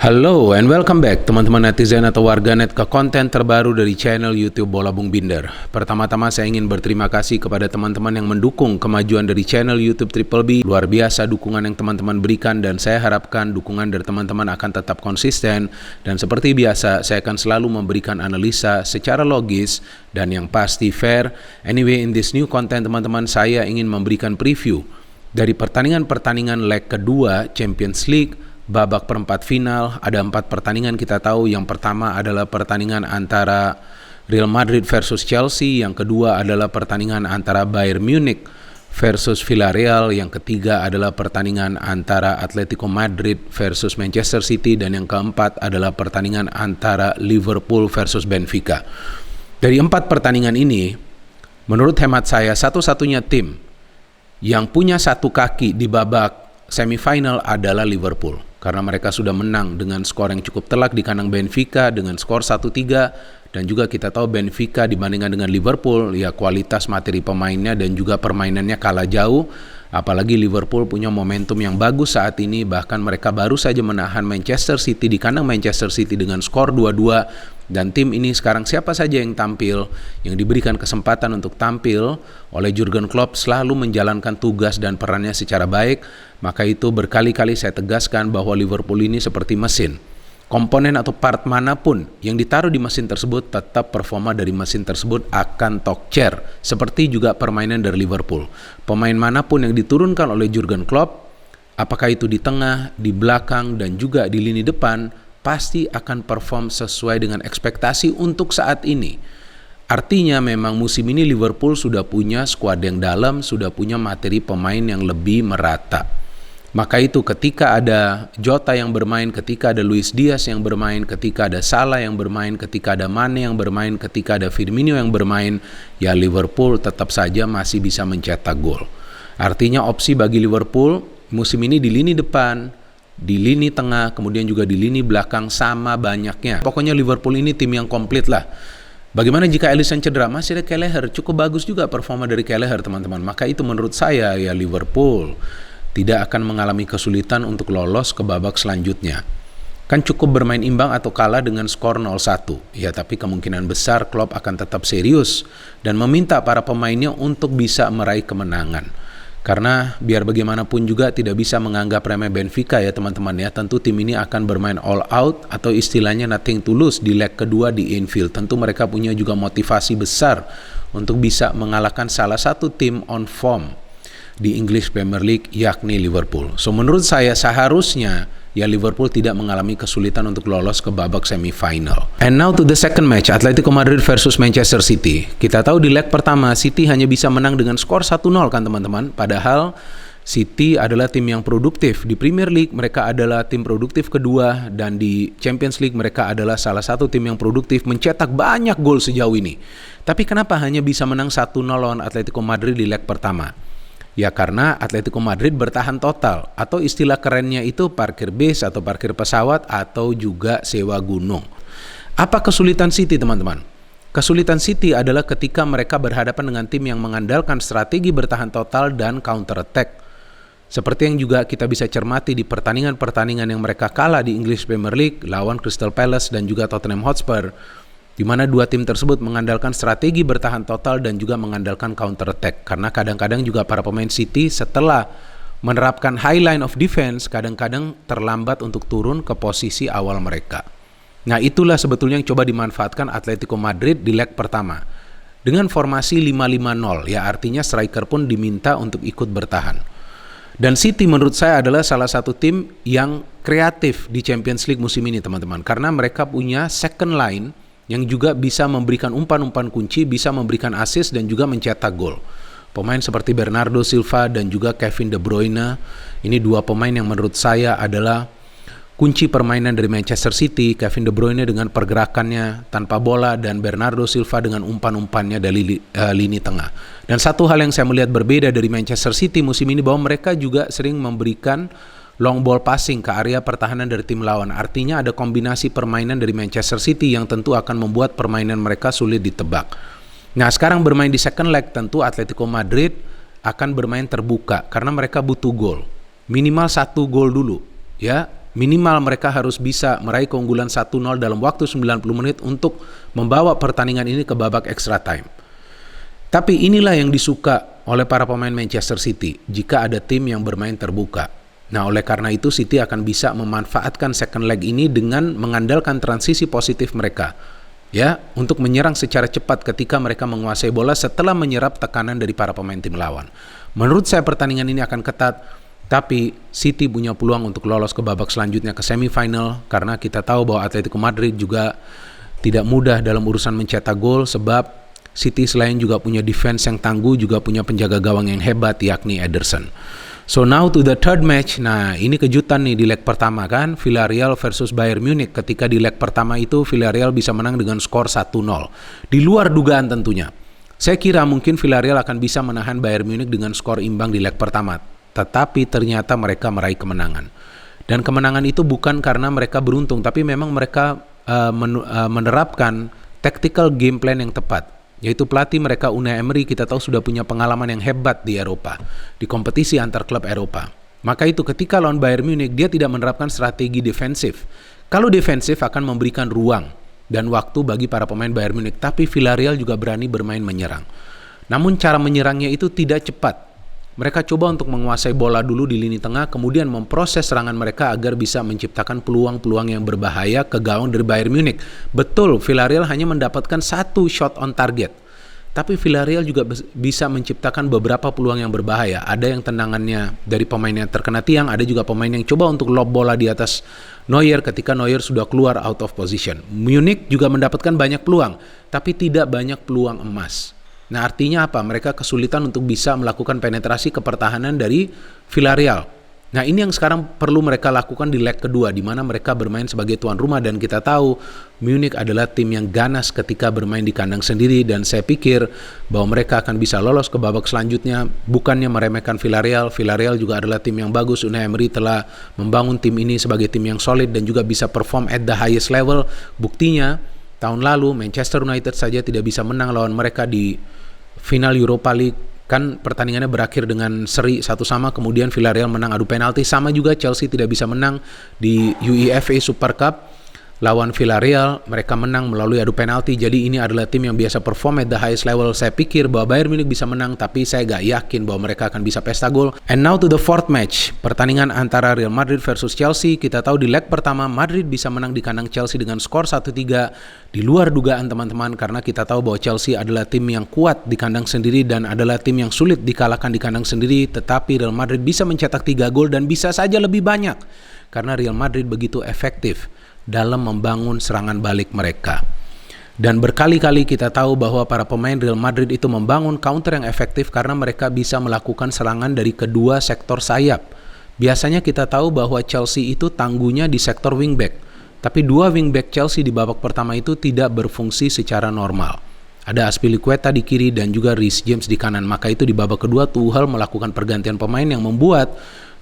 Halo and welcome back teman-teman netizen atau warganet ke konten terbaru dari channel YouTube Bola Bung Binder. Pertama-tama saya ingin berterima kasih kepada teman-teman yang mendukung kemajuan dari channel YouTube Triple B. Luar biasa dukungan yang teman-teman berikan dan saya harapkan dukungan dari teman-teman akan tetap konsisten. Dan seperti biasa saya akan selalu memberikan analisa secara logis dan yang pasti fair. Anyway, in this new content teman-teman, saya ingin memberikan preview dari pertandingan-pertandingan leg kedua Champions League babak perempat final. Ada 4 pertandingan kita tahu. Yang pertama adalah pertandingan antara Real Madrid versus Chelsea. Yang kedua adalah pertandingan antara Bayern Munich versus Villarreal. Yang ketiga adalah pertandingan antara Atletico Madrid versus Manchester City. Dan yang keempat adalah pertandingan antara Liverpool versus Benfica. Dari 4 pertandingan ini, menurut hemat saya, satu-satunya tim yang punya satu kaki di babak semifinal adalah Liverpool. Karena mereka sudah menang dengan skor yang cukup telak di kandang Benfica dengan skor 1-3. Dan juga kita tahu Benfica dibandingkan dengan Liverpool, ya kualitas materi pemainnya dan juga permainannya kalah jauh. Apalagi Liverpool punya momentum yang bagus saat ini. Bahkan mereka baru saja menahan Manchester City di kandang Manchester City dengan skor 2-2. Dan tim ini sekarang siapa saja yang tampil, yang diberikan kesempatan untuk tampil oleh Jurgen Klopp selalu menjalankan tugas dan perannya secara baik. Maka itu berkali-kali saya tegaskan bahwa Liverpool ini seperti mesin. Komponen atau part manapun yang ditaruh di mesin tersebut, tetap performa dari mesin tersebut akan tokcer. Seperti juga permainan dari Liverpool. Pemain manapun yang diturunkan oleh Jurgen Klopp, apakah itu di tengah, di belakang, dan juga di lini depan, pasti akan perform sesuai dengan ekspektasi untuk saat ini. Artinya memang musim ini Liverpool sudah punya skuad yang dalam, sudah punya materi pemain yang lebih merata. Maka itu ketika ada Jota yang bermain, ketika ada Luis Diaz yang bermain, ketika ada Salah yang bermain, ketika ada Mane yang bermain, ketika ada Firmino yang bermain, ya Liverpool tetap saja masih bisa mencetak gol. Artinya opsi bagi Liverpool musim ini di lini depan, di lini tengah, kemudian juga di lini belakang sama banyaknya. Pokoknya Liverpool ini tim yang komplit lah. Bagaimana jika Alisson cedera? Masih ada Kelleher, cukup bagus juga performa dari Kelleher teman-teman. Maka itu menurut saya ya Liverpool tidak akan mengalami kesulitan untuk lolos ke babak selanjutnya. Kan cukup bermain imbang atau kalah dengan skor 0-1. Ya, tapi kemungkinan besar Klopp akan tetap serius dan meminta para pemainnya untuk bisa meraih kemenangan. Karena biar bagaimanapun juga tidak bisa menganggap remeh Benfica ya teman-teman ya. Tentu tim ini akan bermain all out atau istilahnya nothing to lose di leg kedua di Anfield. Tentu mereka punya juga motivasi besar untuk bisa mengalahkan salah satu tim on form di English Premier League, yakni Liverpool. So menurut saya seharusnya ya Liverpool tidak mengalami kesulitan untuk lolos ke babak semifinal. And now to the second match, Atletico Madrid versus Manchester City. Kita tahu di leg pertama City hanya bisa menang dengan skor 1-0 kan teman-teman. Padahal City adalah tim yang produktif. Di Premier League mereka adalah tim produktif kedua, dan di Champions League mereka adalah salah satu tim yang produktif mencetak banyak gol sejauh ini. Tapi kenapa hanya bisa menang 1-0 lawan Atletico Madrid di leg pertama? Ya karena Atletico Madrid bertahan total, atau istilah kerennya itu parkir base atau parkir pesawat atau juga sewa gunung. Apa kesulitan City teman-teman? Kesulitan City adalah ketika mereka berhadapan dengan tim yang mengandalkan strategi bertahan total dan counter attack. Seperti yang juga kita bisa cermati di pertandingan-pertandingan yang mereka kalah di English Premier League lawan Crystal Palace dan juga Tottenham Hotspur, di mana dua tim tersebut mengandalkan strategi bertahan total dan juga mengandalkan counter attack. Karena kadang-kadang juga para pemain City setelah menerapkan high line of defense kadang-kadang terlambat untuk turun ke posisi awal mereka. Nah itulah sebetulnya yang coba dimanfaatkan Atletico Madrid di leg pertama dengan formasi 5-5-0, ya artinya striker pun diminta untuk ikut bertahan. Dan City menurut saya adalah salah satu tim yang kreatif di Champions League musim ini teman-teman, karena mereka punya second line yang juga bisa memberikan umpan-umpan kunci, bisa memberikan assist dan juga mencetak gol. Pemain seperti Bernardo Silva dan juga Kevin De Bruyne, ini dua pemain yang menurut saya adalah kunci permainan dari Manchester City. Kevin De Bruyne dengan pergerakannya tanpa bola dan Bernardo Silva dengan umpan-umpannya dari lini tengah. Dan satu hal yang saya melihat berbeda dari Manchester City musim ini, bahwa mereka juga sering memberikan long ball passing ke area pertahanan dari tim lawan. Artinya ada kombinasi permainan dari Manchester City yang tentu akan membuat permainan mereka sulit ditebak. Nah sekarang bermain di second leg, tentu Atletico Madrid akan bermain terbuka karena mereka butuh gol. Minimal 1 gol dulu ya. Minimal mereka harus bisa meraih keunggulan 1-0 dalam waktu 90 menit untuk membawa pertandingan ini ke babak extra time. Tapi inilah yang disuka oleh para pemain Manchester City jika ada tim yang bermain terbuka. Nah, oleh karena itu City akan bisa memanfaatkan second leg ini dengan mengandalkan transisi positif mereka, ya, untuk menyerang secara cepat ketika mereka menguasai bola setelah menyerap tekanan dari para pemain tim lawan. Menurut saya pertandingan ini akan ketat, tapi City punya peluang untuk lolos ke babak selanjutnya ke semifinal karena kita tahu bahwa Atletico Madrid juga tidak mudah dalam urusan mencetak gol sebab City selain juga punya defense yang tangguh juga punya penjaga gawang yang hebat yakni Ederson. So now to the third match. Nah, ini kejutan nih di leg pertama kan, Villarreal versus Bayern Munich. Ketika di leg pertama itu Villarreal bisa menang dengan skor 1-0. Di luar dugaan tentunya. Saya kira mungkin Villarreal akan bisa menahan Bayern Munich dengan skor imbang di leg pertama. Tetapi ternyata mereka meraih kemenangan. Dan kemenangan itu bukan karena mereka beruntung, tapi memang mereka menerapkan tactical game plan yang tepat. Yaitu pelatih mereka Unai Emery kita tahu sudah punya pengalaman yang hebat di Eropa, di kompetisi antar klub Eropa. Maka itu ketika lawan Bayern Munich dia tidak menerapkan strategi defensif. Kalau defensif akan memberikan ruang dan waktu bagi para pemain Bayern Munich, tapi Villarreal juga berani bermain menyerang. Namun cara menyerangnya itu tidak cepat. Mereka coba untuk menguasai bola dulu di lini tengah, kemudian memproses serangan mereka agar bisa menciptakan peluang-peluang yang berbahaya ke gawang dari Bayern Munich. Betul, Villarreal hanya mendapatkan 1 shot on target. Tapi Villarreal juga bisa menciptakan beberapa peluang yang berbahaya. Ada yang tendangannya dari pemain yang terkena tiang, ada juga pemain yang coba untuk lob bola di atas Neuer ketika Neuer sudah keluar out of position. Munich juga mendapatkan banyak peluang, tapi tidak banyak peluang emas. Nah, artinya apa? Mereka kesulitan untuk bisa melakukan penetrasi ke pertahanan dari Villarreal. Nah, ini yang sekarang perlu mereka lakukan di leg kedua, di mana mereka bermain sebagai tuan rumah, dan kita tahu Munich adalah tim yang ganas ketika bermain di kandang sendiri, dan saya pikir bahwa mereka akan bisa lolos ke babak selanjutnya. Bukannya meremehkan Villarreal, Villarreal juga adalah tim yang bagus. Unai Emery telah membangun tim ini sebagai tim yang solid dan juga bisa perform at the highest level. Buktinya, tahun lalu Manchester United saja tidak bisa menang lawan mereka di final Europa League, kan pertandingannya berakhir dengan seri 1-1, kemudian Villarreal menang adu penalti. Sama juga Chelsea tidak bisa menang di UEFA Super Cup lawan Villarreal, mereka menang melalui adu penalti. Jadi ini adalah tim yang biasa perform at the highest level. Saya pikir bahwa Bayern Munich bisa menang, tapi saya gak yakin bahwa mereka akan bisa pesta gol. And now to the fourth match, pertandingan antara Real Madrid versus Chelsea. Kita tahu di leg pertama Madrid bisa menang di kandang Chelsea dengan skor 1-3. Di luar dugaan teman-teman, karena kita tahu bahwa Chelsea adalah tim yang kuat di kandang sendiri dan adalah tim yang sulit dikalahkan di kandang sendiri. Tetapi Real Madrid bisa mencetak 3 gol dan bisa saja lebih banyak, karena Real Madrid begitu efektif dalam membangun serangan balik mereka. Dan berkali-kali kita tahu bahwa para pemain Real Madrid itu membangun counter yang efektif karena mereka bisa melakukan serangan dari kedua sektor sayap. Biasanya kita tahu bahwa Chelsea itu tangguhnya di sektor wingback, tapi 2 wingback Chelsea di babak pertama itu tidak berfungsi secara normal. Ada Azpilicueta di kiri dan juga Reece James di kanan. Maka itu di babak kedua Tuchel melakukan pergantian pemain yang membuat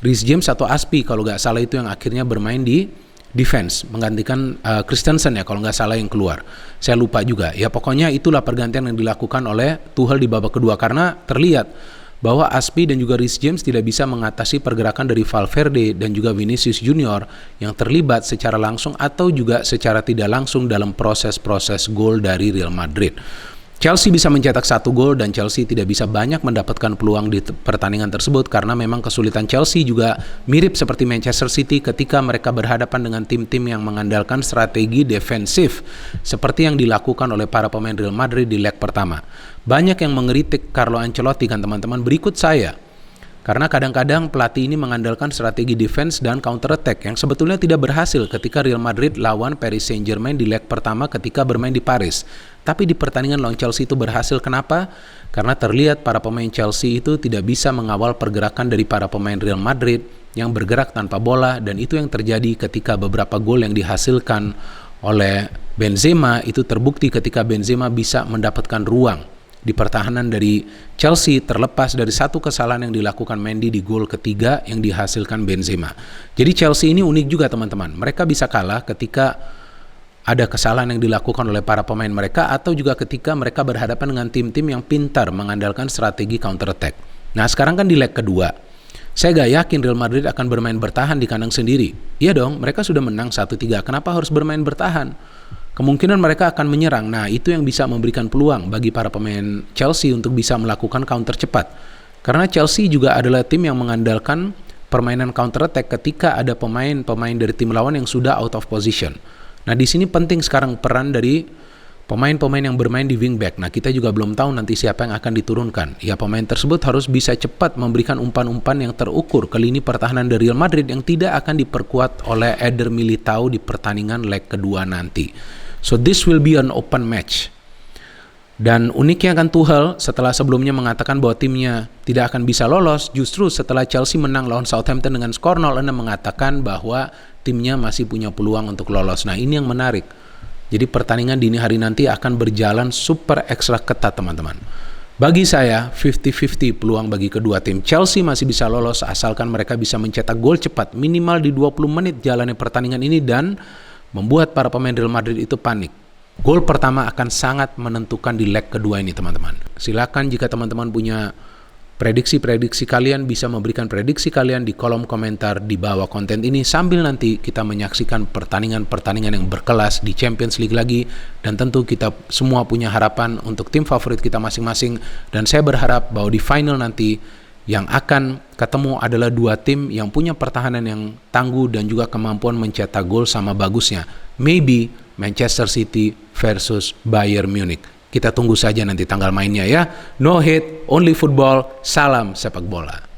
Reece James atau Azpi kalau nggak salah itu yang akhirnya bermain di defense, menggantikan Christensen ya kalau nggak salah yang keluar. Saya lupa juga. Ya pokoknya itulah pergantian yang dilakukan oleh Tuchel di babak kedua, karena terlihat bahwa Azpi dan juga Reece James tidak bisa mengatasi pergerakan dari Valverde dan juga Vinicius Junior yang terlibat secara langsung atau juga secara tidak langsung dalam proses-proses gol dari Real Madrid. Chelsea bisa mencetak 1 gol dan Chelsea tidak bisa banyak mendapatkan peluang di pertandingan tersebut karena memang kesulitan Chelsea juga mirip seperti Manchester City ketika mereka berhadapan dengan tim-tim yang mengandalkan strategi defensif seperti yang dilakukan oleh para pemain Real Madrid di leg pertama. Banyak yang mengkritik Carlo Ancelotti kan teman-teman, berikut saya. Karena kadang-kadang pelatih ini mengandalkan strategi defense dan counter attack yang sebetulnya tidak berhasil ketika Real Madrid lawan Paris Saint-Germain di leg pertama ketika bermain di Paris. Tapi di pertandingan lawan Chelsea itu berhasil. Kenapa? Karena terlihat para pemain Chelsea itu tidak bisa mengawal pergerakan dari para pemain Real Madrid yang bergerak tanpa bola, dan itu yang terjadi ketika beberapa gol yang dihasilkan oleh Benzema itu terbukti ketika Benzema bisa mendapatkan ruang di pertahanan dari Chelsea terlepas dari satu kesalahan yang dilakukan Mendy di gol ketiga yang dihasilkan Benzema. Jadi Chelsea ini unik juga teman-teman. Mereka bisa kalah ketika ada kesalahan yang dilakukan oleh para pemain mereka atau juga ketika mereka berhadapan dengan tim-tim yang pintar mengandalkan strategi counter attack. Nah sekarang kan di leg kedua, Saya gak yakin Real Madrid akan bermain bertahan di kandang sendiri. Iya dong, mereka sudah menang 1-3. Kenapa harus bermain bertahan? Kemungkinan mereka akan menyerang. Nah, itu yang bisa memberikan peluang bagi para pemain Chelsea untuk bisa melakukan counter cepat. Karena Chelsea juga adalah tim yang mengandalkan permainan counter attack ketika ada pemain-pemain dari tim lawan yang sudah out of position. Nah, di sini penting sekarang peran dari pemain-pemain yang bermain di wingback. Nah, kita juga belum tahu nanti siapa yang akan diturunkan. Ya, pemain tersebut harus bisa cepat memberikan umpan-umpan yang terukur ke lini pertahanan dari Real Madrid yang tidak akan diperkuat oleh Eder Militao di pertandingan leg kedua nanti. So, this will be an open match. Dan uniknya kan Tuchel setelah sebelumnya mengatakan bahwa timnya tidak akan bisa lolos, justru setelah Chelsea menang lawan Southampton dengan skor 0-6 mengatakan bahwa timnya masih punya peluang untuk lolos. Nah, ini yang menarik. Jadi pertandingan dini hari nanti akan berjalan super ekstra ketat, teman-teman. Bagi saya 50-50 peluang bagi kedua tim. Chelsea masih bisa lolos asalkan mereka bisa mencetak gol cepat minimal di 20 menit jalannya pertandingan ini dan membuat para pemain Real Madrid itu panik. Gol pertama akan sangat menentukan di leg kedua ini, teman-teman. Silakan jika teman-teman punya prediksi-prediksi kalian, bisa memberikan prediksi kalian di kolom komentar di bawah konten ini sambil nanti kita menyaksikan pertandingan-pertandingan yang berkelas di Champions League lagi, dan tentu kita semua punya harapan untuk tim favorit kita masing-masing, dan saya berharap bahwa di final nanti yang akan ketemu adalah dua tim yang punya pertahanan yang tangguh dan juga kemampuan mencetak gol sama bagusnya. Maybe Manchester City versus Bayern Munich. Kita tunggu saja nanti tanggal mainnya ya. No hate, only football. Salam sepak bola.